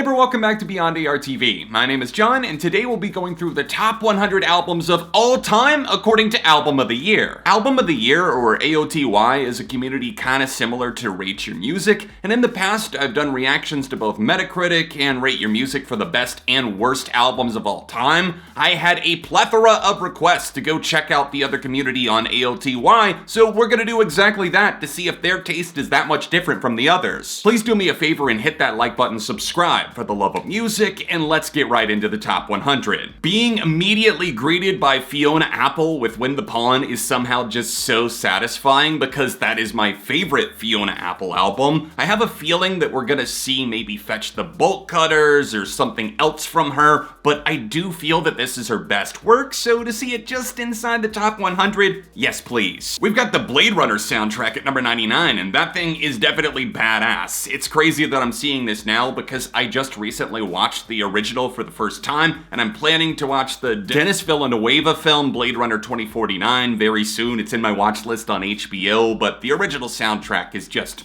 neighbor, welcome back to Beyond ARTV. My name is John, and today we'll be going through the top 100 albums of all time according to Album of the Year. Album of the Year, or AOTY, is a community kinda similar to Rate Your Music, and in the past I've done reactions to both Metacritic and Rate Your Music for the best and worst albums of all time. I had a plethora of requests to go check out the other community on AOTY, so we're gonna do exactly that to see if their taste is that much different from the others. Please do me a favor and hit that like button, subscribe for the love of music, and let's get right into the top 100. Being immediately greeted by Fiona Apple with Win the Pawn is somehow just so satisfying because that is my favorite Fiona Apple album. I have a feeling that we're gonna see maybe Fetch the Bolt Cutters or something else from her, but I do feel that this is her best work, so to see it just inside the top 100, yes please. We've got the Blade Runner soundtrack at number 99, and that thing is definitely badass. It's crazy that I'm seeing this now because I just recently watched the original for the first time, and I'm planning to watch the Denis Villeneuve film Blade Runner 2049 very soon. It's in my watch list on HBO, but the original soundtrack is just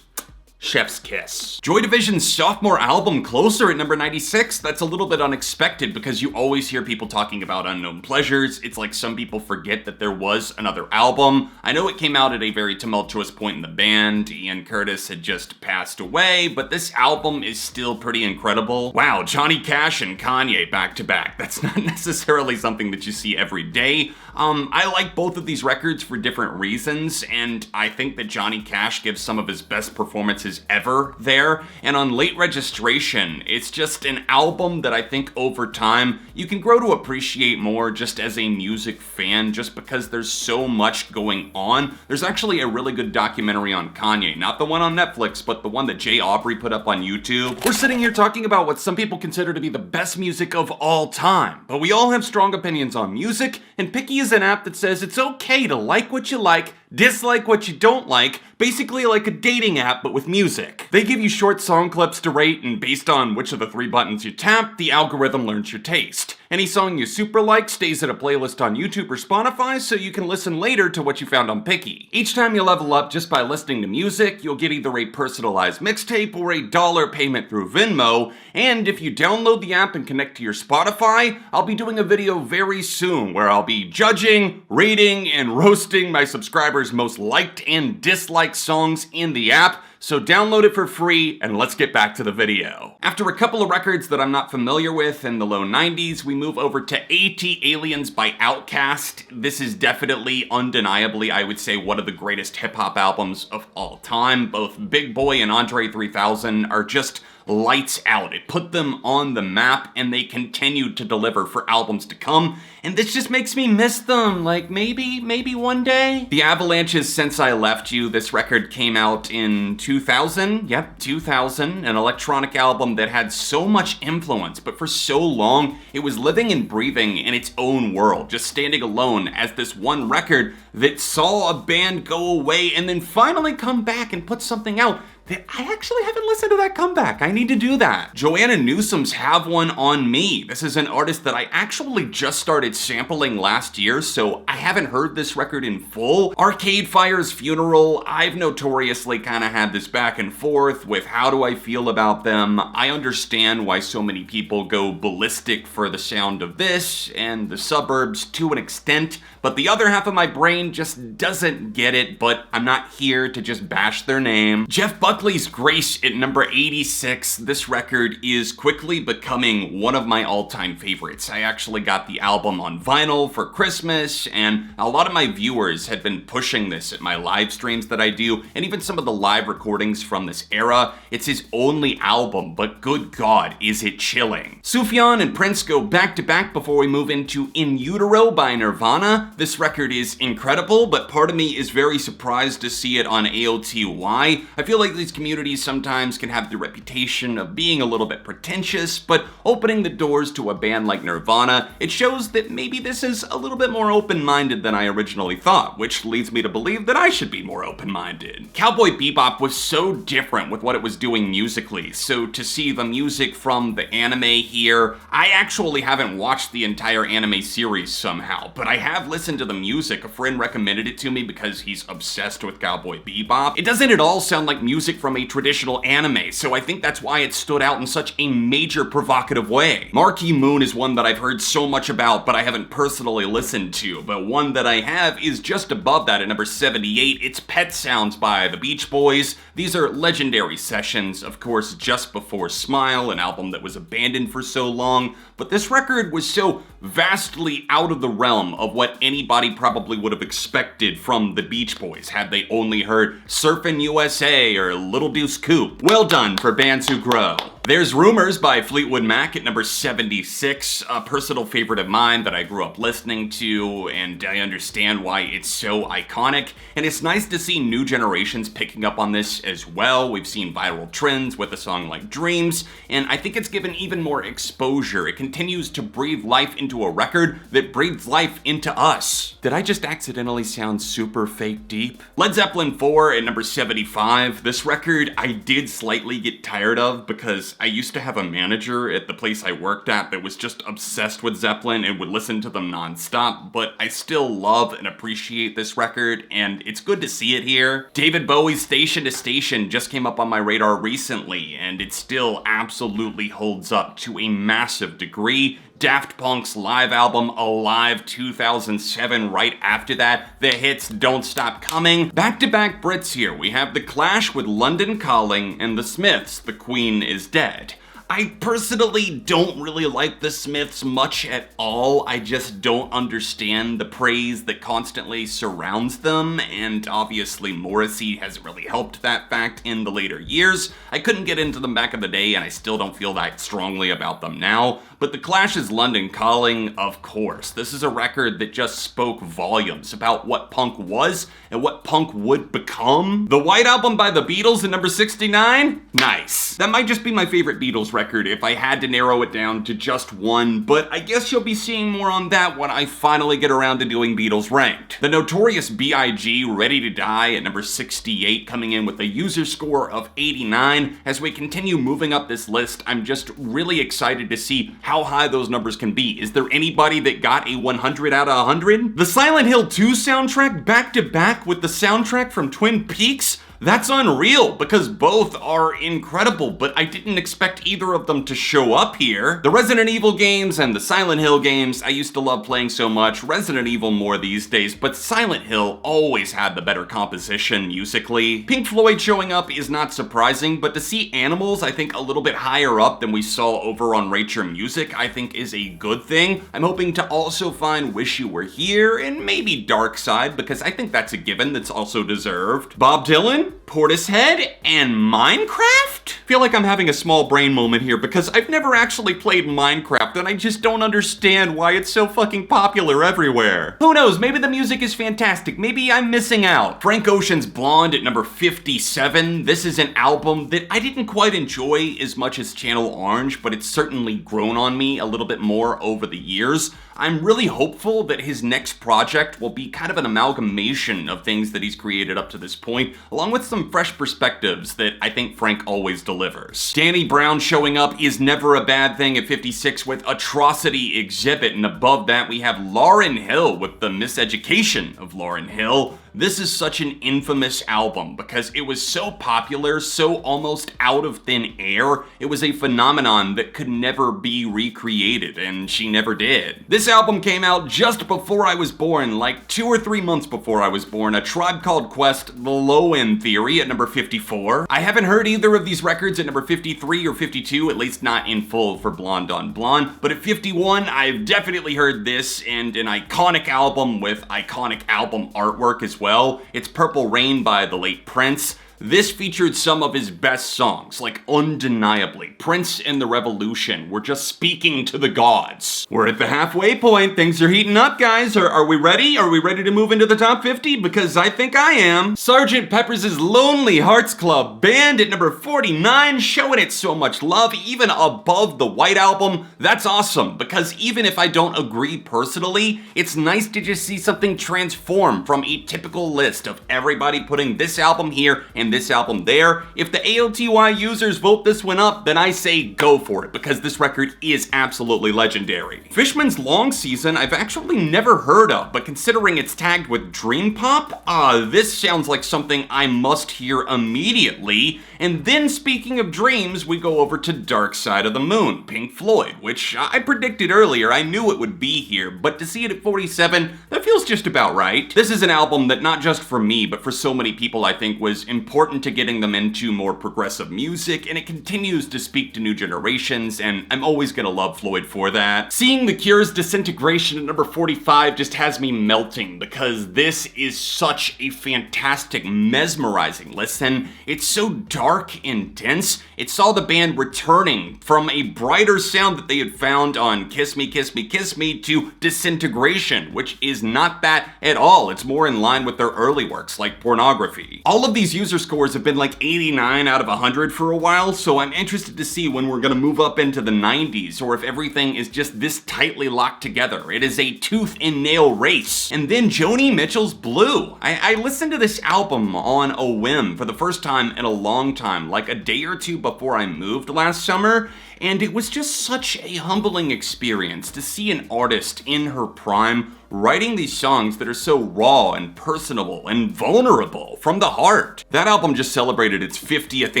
chef's kiss. Joy Division's sophomore album, Closer, at number 96. That's a little bit unexpected because you always hear people talking about Unknown Pleasures. It's like some people forget that there was another album. I know it came out at a very tumultuous point in the band. Ian Curtis had just passed away, but this album is still pretty incredible. Wow, Johnny Cash and Kanye back to back. That's not necessarily something that you see every day. I like both of these records for different reasons, and I think that Johnny Cash gives some of his best performances ever there. And on Late Registration, it's just an album that I think over time you can grow to appreciate more just as a music fan, just because there's so much going on. There's actually a really good documentary on Kanye, not the one on Netflix, but the one that Jay Aubrey put up on YouTube. We're sitting here talking about what some people consider to be the best music of all time, but we all have strong opinions on music, and Picky is an app that says it's okay to like what you like, dislike what you don't like, basically like a dating app but with music. They give you short song clips to rate, and based on which of the 3 buttons you tap, the algorithm learns your taste. Any song you super like stays in a playlist on YouTube or Spotify, so you can listen later to what you found on Picky. Each time you level up just by listening to music, you'll get either a personalized mixtape or a dollar payment through Venmo, and if you download the app and connect to your Spotify, I'll be doing a video very soon where I'll be judging, rating, and roasting my subscribers' most liked and disliked songs in the app. So download it for free, and let's get back to the video. After a couple of records that I'm not familiar with in the low 90s, we move over to AT Aliens by Outkast. This is definitely, undeniably, I would say, one of the greatest hip-hop albums of all time. Both Big Boy and Andre 3000 are just lights out. It put them on the map, and they continued to deliver for albums to come, and this just makes me miss them. Like, maybe one day? The Avalanche's Since I Left You. This record came out in 2000. Yep, 2000. An electronic album that had so much influence, but for so long, it was living and breathing in its own world, just standing alone as this one record that saw a band go away and then finally come back and put something out. I actually haven't listened to that comeback. I need to do that. Joanna Newsom's Have One On Me. This is an artist that I actually just started sampling last year, so I haven't heard this record in full. Arcade Fire's Funeral. I've notoriously kind of had this back and forth with how do I feel about them. I understand why so many people go ballistic for the sound of this and The Suburbs to an extent, but the other half of my brain just doesn't get it, but I'm not here to just bash their name. Jeff Buckley's Grace at number 86. This record is quickly becoming one of my all-time favorites. I actually got the album on vinyl for Christmas, and a lot of my viewers had been pushing this at my live streams that I do, and even some of the live recordings from this era. It's his only album, but good God, is it chilling. Sufjan and Prince go back to back before we move into In Utero by Nirvana. This record is incredible, but part of me is very surprised to see it on AOTY. I feel like these communities sometimes can have the reputation of being a little bit pretentious, but opening the doors to a band like Nirvana, it shows that maybe this is a little bit more open-minded than I originally thought, which leads me to believe that I should be more open-minded. Cowboy Bebop was so different with what it was doing musically, so to see the music from the anime here, I actually haven't watched the entire anime series somehow, but I have listened to the music. A friend recommended it to me because he's obsessed with Cowboy Bebop. It doesn't at all sound like music music from a traditional anime, so I think that's why it stood out in such a major provocative way. Marquee Moon is one that I've heard so much about, but I haven't personally listened to, but one that I have is just above that at number 78. It's Pet Sounds by the Beach Boys. These are legendary sessions, of course, just before Smile, an album that was abandoned for so long, but this record was so vastly out of the realm of what anybody probably would have expected from the Beach Boys had they only heard Surfin' USA or Little Deuce Coupe. Well done for bands who grow. There's Rumors by Fleetwood Mac at number 76, a personal favorite of mine that I grew up listening to, and I understand why it's so iconic, and it's nice to see new generations picking up on this as well. We've seen viral trends with a song like Dreams, and I think it's given even more exposure. It continues to breathe life into a record that breathes life into us. Did I just accidentally sound super fake deep? Led Zeppelin 4 at number 75. This record I did slightly get tired of because I used to have a manager at the place I worked at that was just obsessed with Zeppelin and would listen to them nonstop, but I still love and appreciate this record, and it's good to see it here. David Bowie's Station to Station just came up on my radar recently, and it still absolutely holds up to a massive degree. Daft Punk's live album Alive 2007 right after that, the hits Don't Stop Coming. Back-to-back Brits here. We have The Clash with London Calling and The Smiths, The Queen is Dead. I personally don't really like the Smiths much at all. I just don't understand the praise that constantly surrounds them, and obviously Morrissey hasn't really helped that fact in the later years. I couldn't get into them back in the day, and I still don't feel that strongly about them now. But The Clash's London Calling, of course. This is a record that just spoke volumes about what punk was and what punk would become. The White Album by the Beatles at number 69? Nice. That might just be my favorite Beatles record if I had to narrow it down to just one, but I guess you'll be seeing more on that when I finally get around to doing Beatles Ranked. The Notorious B.I.G. Ready to Die at number 68, coming in with a user score of 89. As we continue moving up this list, I'm just really excited to see how high those numbers can be. Is there anybody that got a 100 out of 100? The Silent Hill 2 soundtrack back to back with the soundtrack from Twin Peaks? That's unreal, because both are incredible, but I didn't expect either of them to show up here. The Resident Evil games and the Silent Hill games I used to love playing so much, Resident Evil more these days, but Silent Hill always had the better composition musically. Pink Floyd showing up is not surprising, but to see Animals, I think a little bit higher up than we saw over on Rate Your Music, I think is a good thing. I'm hoping to also find Wish You Were Here, and maybe Dark Side, because I think that's a given that's also deserved. Bob Dylan? Portishead and Minecraft? I feel like I'm having a small brain moment here because I've never actually played Minecraft and I just don't understand why it's so fucking popular everywhere. Who knows, maybe the music is fantastic, maybe I'm missing out. Frank Ocean's Blonde at number 57. This is an album that I didn't quite enjoy as much as Channel Orange, but it's certainly grown on me a little bit more over the years. I'm really hopeful that his next project will be kind of an amalgamation of things that he's created up to this point, along with some fresh perspectives that I think Frank always delivers. Danny Brown showing up is never a bad thing at 56 with Atrocity Exhibit, and above that we have Lauryn Hill with The Miseducation of Lauryn Hill. This is such an infamous album because it was so popular, so almost out of thin air. It was a phenomenon that could never be recreated, and she never did. This album came out just before I was born, like 2 or 3 months before I was born. A Tribe Called Quest, The Low End Theory at number 54. I haven't heard either of these records at number 53 or 52, at least not in full for Blonde on Blonde, but at 51, I've definitely heard this, and an iconic album with iconic album artwork as well. It's Purple Rain by the late Prince. This featured some of his best songs, like undeniably. Prince and the Revolution were just speaking to the gods. We're at the halfway point. Things are heating up, guys. Are we ready? Are we ready to move into the top 50? Because I think I am. Sgt. Pepper's Lonely Hearts Club Band at number 49, showing it so much love, even above the White Album. That's awesome, because even if I don't agree personally, it's nice to just see something transform from a typical list of everybody putting this album here and and this album there. If the AOTY users vote this one up, then I say go for it, because this record is absolutely legendary. Fishman's Long Season I've actually never heard of, but considering it's tagged with Dream Pop, this sounds like something I must hear immediately. And then speaking of dreams, we go over to Dark Side of the Moon, Pink Floyd, which I predicted earlier. I knew it would be here, but to see it at 47, that feels just about right. This is an album that not just for me, but for so many people I think was important to getting them into more progressive music, and it continues to speak to new generations, and I'm always gonna love Floyd for that. Seeing The Cure's Disintegration at number 45 just has me melting, because this is such a fantastic, mesmerizing listen. It's so dark and dense. It saw the band returning from a brighter sound that they had found on Kiss Me, Kiss Me, Kiss Me to Disintegration, which is not that at all. It's more in line with their early works like Pornography. All of these user scores have been like 89 out of 100 for a while, so I'm interested to see when we're gonna move up into the 90s, or if everything is just this tightly locked together. It is a tooth and nail race. And then Joni Mitchell's Blue. I listened to this album on a whim for the first time in a long time, like a day or two before I moved last summer, and it was just such a humbling experience to see an artist in her prime writing these songs that are so raw and personable and vulnerable from the heart. That album just celebrated its 50th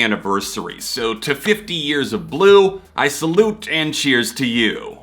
anniversary, so to 50 years of Blue, I salute and cheers to you.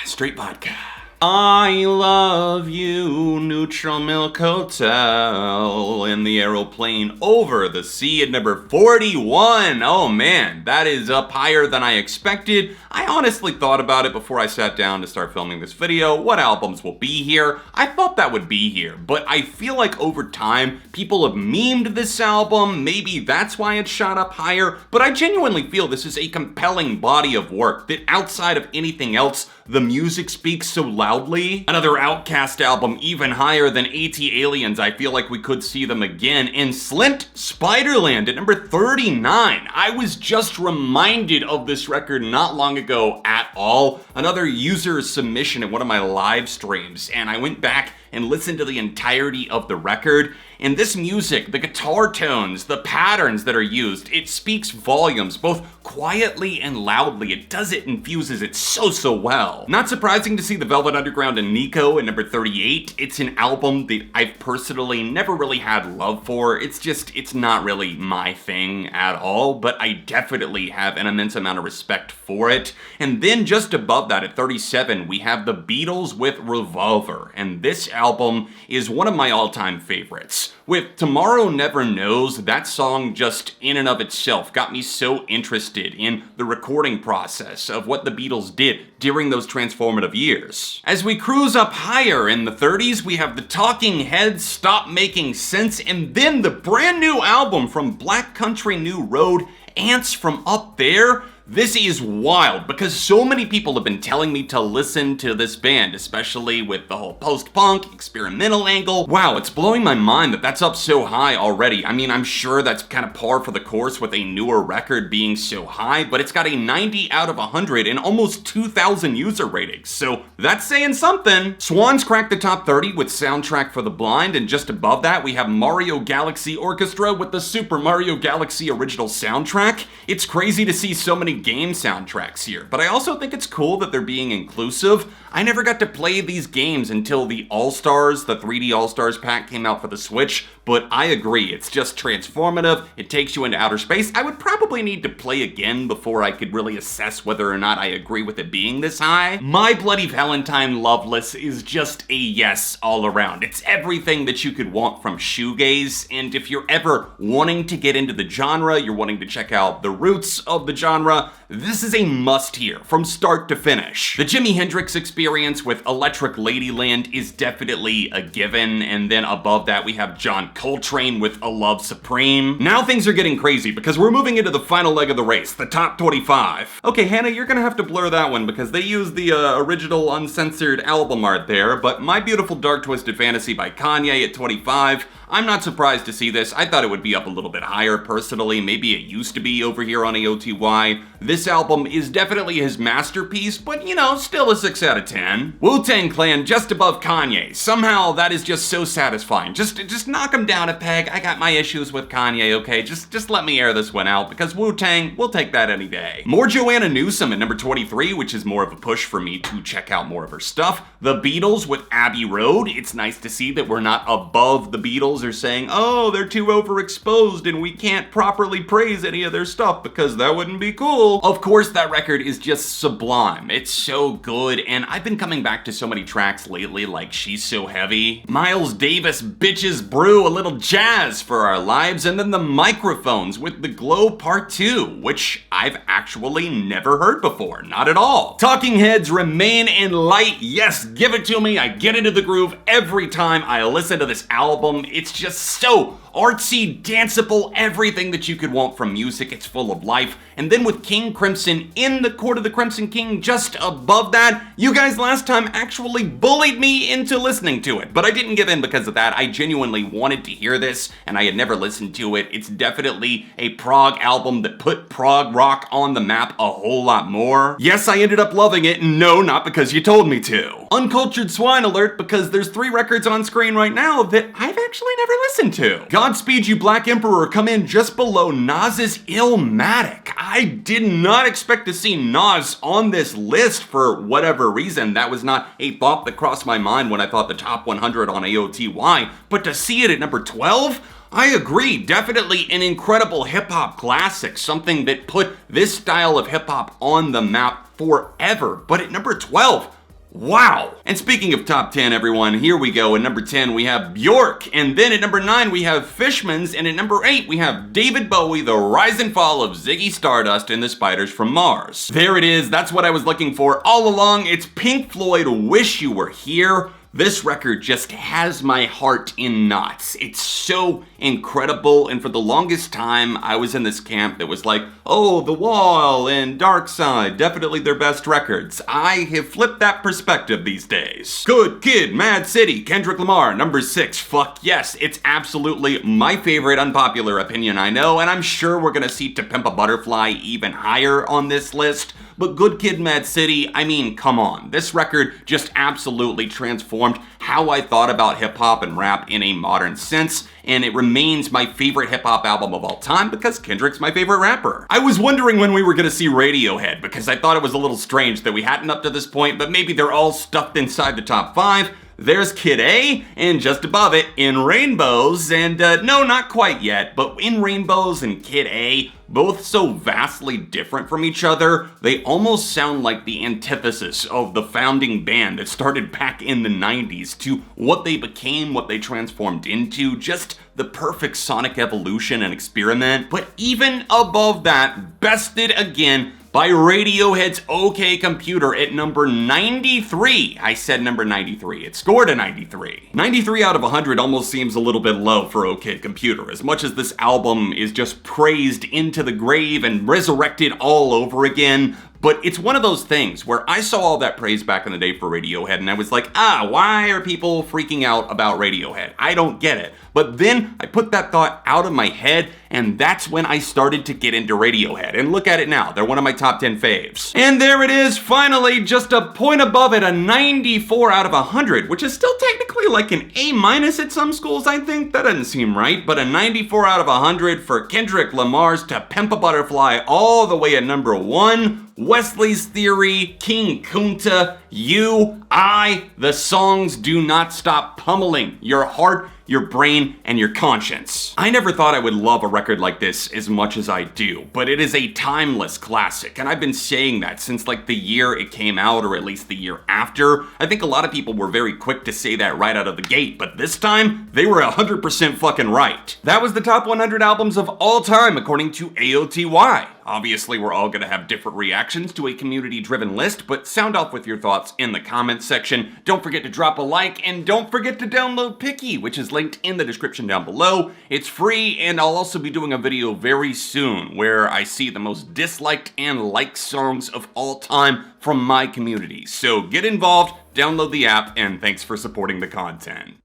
Straight vodka. I love you, Neutral Milk Hotel, in the aeroplane over the sea at number 41. Oh man, that is up higher than I expected. I honestly thought about it before I sat down to start filming this video. What albums will be here? I thought that would be here, but I feel like over time, people have memed this album. Maybe that's why it shot up higher, but I genuinely feel this is a compelling body of work that outside of anything else, the music speaks so loudly. Another Outkast album even higher than AT Aliens. I feel like we could see them again. And Slint, Spiderland at number 39. I was just reminded of this record not long ago at all. Another user submission in one of my live streams, and I went back and listened to the entirety of the record. And this music, the guitar tones, the patterns that are used, it speaks volumes, both quietly and loudly. It does it and fuses it so well. Not surprising to see the Velvet Underground and Nico at number 38. It's an album that I've personally never really had love for. It's not really my thing at all, but I definitely have an immense amount of respect for it. And then just above that at 37, we have the Beatles with Revolver, and this album is one of my all-time favorites. With Tomorrow Never Knows, that song just in and of itself got me so interested in the recording process of what the Beatles did during those transformative years. As we cruise up higher in the 30s, we have the Talking Heads, Stop Making Sense, and then the brand new album from Black Country New Road, Ants from Up There. This is wild because so many people have been telling me to listen to this band, especially with the whole post-punk, experimental angle. Wow, it's blowing my mind that that's up so high already. I mean, I'm sure that's kind of par for the course with a newer record being so high, but it's got a 90 out of 100 and almost 2,000 user ratings, so that's saying something. Swans cracked the top 30 with Soundtrack for the Blind, and just above that we have Mario Galaxy Orchestra with the Super Mario Galaxy original soundtrack. It's crazy to see so many game soundtracks here, but I also think it's cool that they're being inclusive. I never got to play these games until the All-Stars, the 3D All-Stars pack came out for the Switch, but I agree, it's just transformative, it takes you into outer space. I would probably need to play again before I could really assess whether or not I agree with it being this high. My Bloody Valentine Loveless is just a yes all around. It's everything that you could want from shoegaze, and if you're ever wanting to get into the genre, you're wanting to check out the roots of the genre, this is a must here from start to finish. The Jimi Hendrix Experience with Electric Ladyland is definitely a given, and then above that we have John Coltrane with A Love Supreme. Now things are getting crazy because we're moving into the final leg of the race, the top 25. Okay, Hannah, you're gonna have to blur that one because they use the original uncensored album art there, but My Beautiful Dark Twisted Fantasy by Kanye at 25. I'm not surprised to see this. I thought it would be up a little bit higher personally. Maybe it used to be over here on AOTY. This This album is definitely his masterpiece, but you know, still a 6 out of 10. Wu-Tang Clan just above Kanye. Somehow that is just so satisfying. Just knock him down a peg. I got my issues with Kanye, okay? Just let me air this one out, because Wu-Tang, we'll take that any day. More Joanna Newsom at number 23, which is more of a push for me to check out more of her stuff. The Beatles with Abbey Road. It's nice to see that we're not above the Beatles or saying, oh, they're too overexposed and we can't properly praise any of their stuff because that wouldn't be cool. Of course, that record is just sublime. It's so good, and I've been coming back to so many tracks lately, like She's So Heavy, Miles Davis, Bitches Brew, a little jazz for our lives, and then the Microphones with The Glow Part 2, which I've actually never heard before, not at all. Talking Heads, Remain in Light, yes, give it to me, I get into the groove every time I listen to this album. It's just so artsy, danceable, everything that you could want from music. It's full of life. And then with King Crimson in the Court of the Crimson King just above that, you guys last time actually bullied me into listening to it, but I didn't give in because of that. I genuinely wanted to hear this, and I had never listened to it. It's definitely a prog album that put prog rock on the map a whole lot more. Yes, I ended up loving it, and no, not because you told me to. Uncultured Swine alert, because there's 3 records on screen right now that I've actually never listened to. Godspeed You Black Emperor come in just below Nas's Illmatic. I did not expect to see Nas on this list for whatever reason. That was not a thought that crossed my mind when I thought the top 100 on AOTY, but to see it at number 12? I agree, definitely an incredible hip-hop classic, something that put this style of hip-hop on the map forever, but at number 12, wow! And speaking of top 10, everyone, here we go. At number 10, we have Bjork. And then at number 9, we have Fishmans. And at number 8, we have David Bowie, The Rise and Fall of Ziggy Stardust and the Spiders from Mars. There it is. That's what I was looking for all along. It's Pink Floyd, Wish You Were Here. This record just has my heart in knots. It's so incredible, and for the longest time, I was in this camp that was like, oh, The Wall and Dark Side, definitely their best records. I have flipped that perspective these days. Good Kid, Mad City, Kendrick Lamar, number 6. Fuck yes, it's absolutely my favorite unpopular opinion, I know, and I'm sure we're gonna see To Pimp a Butterfly even higher on this list. But Good Kid, Mad City, I mean, come on. This record just absolutely transformed how I thought about hip-hop and rap in a modern sense, and it remains my favorite hip-hop album of all time because Kendrick's my favorite rapper. I was wondering when we were gonna see Radiohead because I thought it was a little strange that we hadn't up to this point, but maybe they're all stuffed inside the top 5. There's Kid A, and just above it, In Rainbows, and no, not quite yet, but In Rainbows and Kid A, both so vastly different from each other, they almost sound like the antithesis of the founding band that started back in the 90s to what they became, what they transformed into, just the perfect sonic evolution and experiment. But even above that, bested again by Radiohead's OK Computer at number 93. I said number 93. It scored a 93. 93 out of 100 almost seems a little bit low for OK Computer, as much as this album is just praised into the grave and resurrected all over again. But it's one of those things where I saw all that praise back in the day for Radiohead and I was like, why are people freaking out about Radiohead? I don't get it. But then I put that thought out of my head, and that's when I started to get into Radiohead. And look at it now, they're one of my top 10 faves. And there it is, finally, just a point above it, a 94 out of 100, which is still technically like an A- at some schools, I think. That doesn't seem right, but a 94 out of 100 for Kendrick Lamar's To Pimp a Butterfly, all the way at number 1. Wesley's Theory, King Kunta, You, I, the songs do not stop pummeling your heart, your brain, and your conscience. I never thought I would love a record like this as much as I do, but it is a timeless classic, and I've been saying that since like the year it came out, or at least the year after. I think a lot of people were very quick to say that right out of the gate, but this time, they were 100% fucking right. That was the top 100 albums of all time according to AOTY. Obviously, we're all gonna have different reactions to a community-driven list, but sound off with your thoughts in the comments section. Don't forget to drop a like, and don't forget to download Picky, which is linked in the description down below. It's free, and I'll also be doing a video very soon where I see the most disliked and liked songs of all time from my community. So get involved, download the app, and thanks for supporting the content.